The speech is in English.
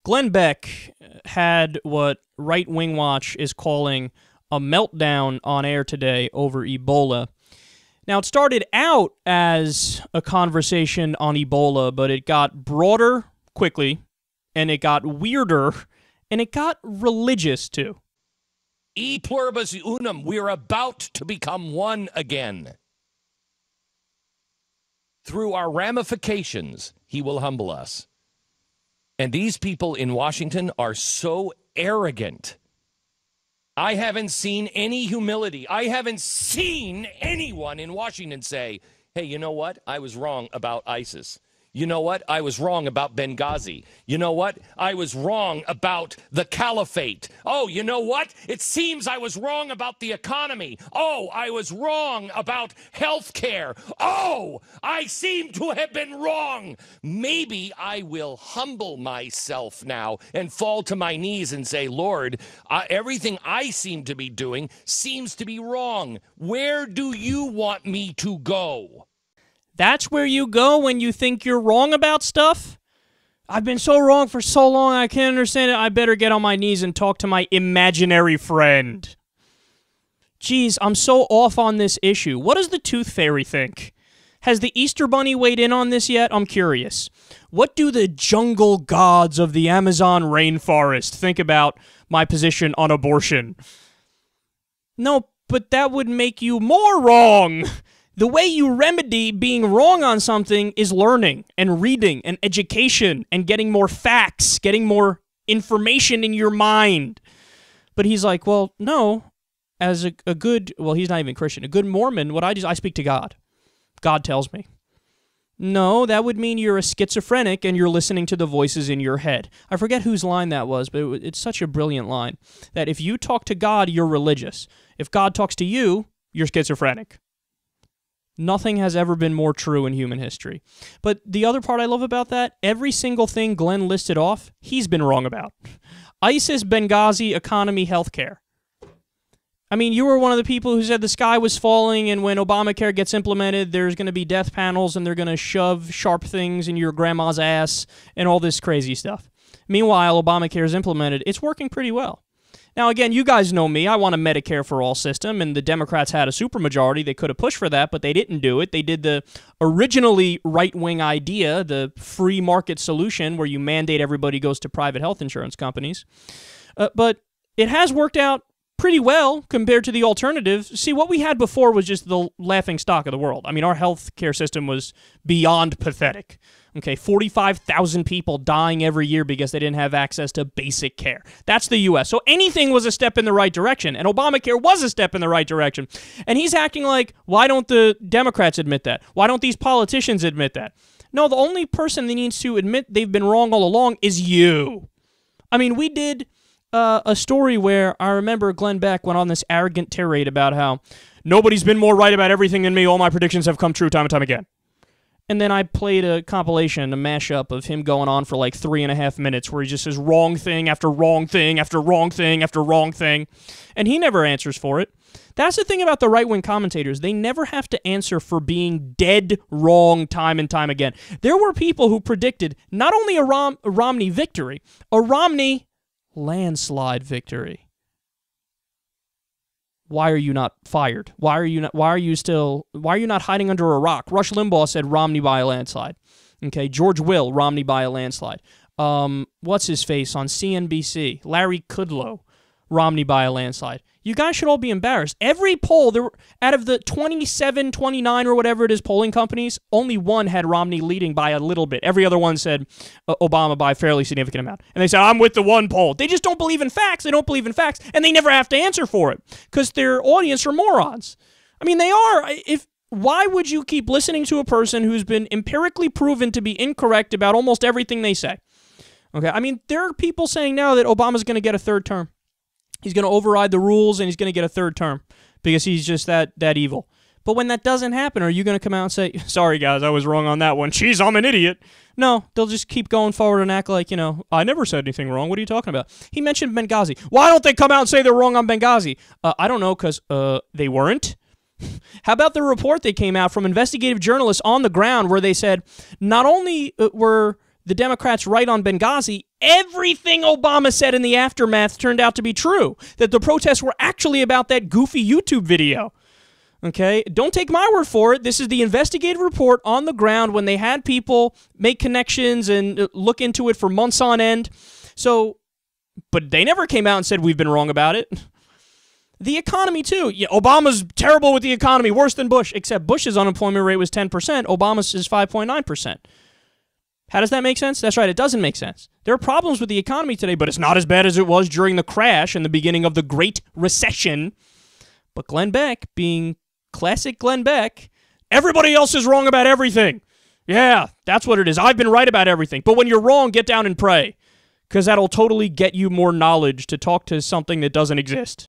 Glenn Beck had what Right Wing Watch is calling a meltdown on air today over Ebola. Now, it started out as a conversation on Ebola, but it got broader quickly, and it got weirder, and it got religious, too. E pluribus unum, we are about to become one again. Through our ramifications, he will humble us. And these people in Washington are so arrogant. I haven't seen any humility. I haven't seen anyone in Washington say, hey, you know what? I was wrong about ISIS. You know what? I was wrong about Benghazi. You know what? I was wrong about the caliphate. Oh, you know what? It seems I was wrong about the economy. Oh, I was wrong about health care. Oh, I seem to have been wrong. Maybe I will humble myself now and fall to my knees and say, Lord, everything I seem to be doing seems to be wrong. Where do you want me to go? That's where you go when you think you're wrong about stuff? I've been so wrong for so long, I can't understand it. I better get on my knees and talk to my imaginary friend. Geez, I'm so off on this issue. What does the Tooth Fairy think? Has the Easter Bunny weighed in on this yet? I'm curious. What do the jungle gods of the Amazon rainforest think about my position on abortion? No, but that would make you more wrong. The way you remedy being wrong on something is learning and reading and education and getting more facts, getting more information in your mind. But he's like, well, no, as a good, well, he's not even Christian, a good Mormon, I speak to God. God tells me. No, that would mean you're a schizophrenic and you're listening to the voices in your head. I forget whose line that was, but it's such a brilliant line, that if you talk to God, you're religious. If God talks to you, you're schizophrenic. Nothing has ever been more true in human history. But the other part I love about that, every single thing Glenn listed off, he's been wrong about. ISIS, Benghazi, economy, healthcare. I mean, you were one of the people who said the sky was falling, and when Obamacare gets implemented, there's going to be death panels, and they're going to shove sharp things in your grandma's ass, and all this crazy stuff. Meanwhile, Obamacare is implemented. It's working pretty well. Now, again, you guys know me. I want a Medicare for all system, and the Democrats had a supermajority. They could have pushed for that, but they didn't do it. They did the originally right-wing idea, the free market solution, where you mandate everybody goes to private health insurance companies. But it has worked out pretty well compared to the alternative. See, what we had before was just the laughing stock of the world. I mean, our health care system was beyond pathetic. Okay, 45,000 people dying every year because they didn't have access to basic care. That's the U.S. So anything was a step in the right direction, and Obamacare was a step in the right direction. And he's acting like, why don't the Democrats admit that? Why don't these politicians admit that? No, the only person that needs to admit they've been wrong all along is you. I mean, we did a story where I remember Glenn Beck went on this arrogant tirade about how nobody's been more right about everything than me. All my predictions have come true time and time again. And then I played a compilation, a mashup of him going on for like 3.5 minutes where he just says wrong thing after wrong thing after wrong thing after wrong thing. And he never answers for it. That's the thing about the right-wing commentators. They never have to answer for being dead wrong time and time again. There were people who predicted not only a Romney victory, a Romney landslide victory. Why are you not fired? Why are you not hiding under a rock? Rush Limbaugh said Romney by a landslide. Okay, George Will, Romney by a landslide. What's his face on CNBC? Larry Kudlow, Romney by a landslide. You guys should all be embarrassed. Every poll, out of the 27, 29 or whatever it is polling companies, only one had Romney leading by a little bit. Every other one said Obama by a fairly significant amount. And they said, I'm with the one poll. They just don't believe in facts. They don't believe in facts. And they never have to answer for it because their audience are morons. I mean, they are. Why would you keep listening to a person who's been empirically proven to be incorrect about almost everything they say? Okay, I mean, there are people saying now that Obama's going to get a third term. He's going to override the rules, and he's going to get a third term because he's just that evil. But when that doesn't happen, are you going to come out and say, sorry, guys, I was wrong on that one. Jeez, I'm an idiot. No, they'll just keep going forward and act like, I never said anything wrong. What are you talking about? He mentioned Benghazi. Why don't they come out and say they're wrong on Benghazi? I don't know, because they weren't. How about the report that came out from investigative journalists on the ground where they said not only were the Democrats right on Benghazi, everything Obama said in the aftermath turned out to be true. That the protests were actually about that goofy YouTube video. Okay? Don't take my word for it. This is the investigative report on the ground when they had people make connections and look into it for months on end. So, but they never came out and said we've been wrong about it. The economy, too. Yeah, Obama's terrible with the economy, worse than Bush, except Bush's unemployment rate was 10%. Obama's is 5.9%. How does that make sense? That's right, it doesn't make sense. There are problems with the economy today, but it's not as bad as it was during the crash and the beginning of the Great Recession. But Glenn Beck, being classic Glenn Beck, everybody else is wrong about everything. Yeah, that's what it is. I've been right about everything. But when you're wrong, get down and pray, because that'll totally get you more knowledge to talk to something that doesn't exist.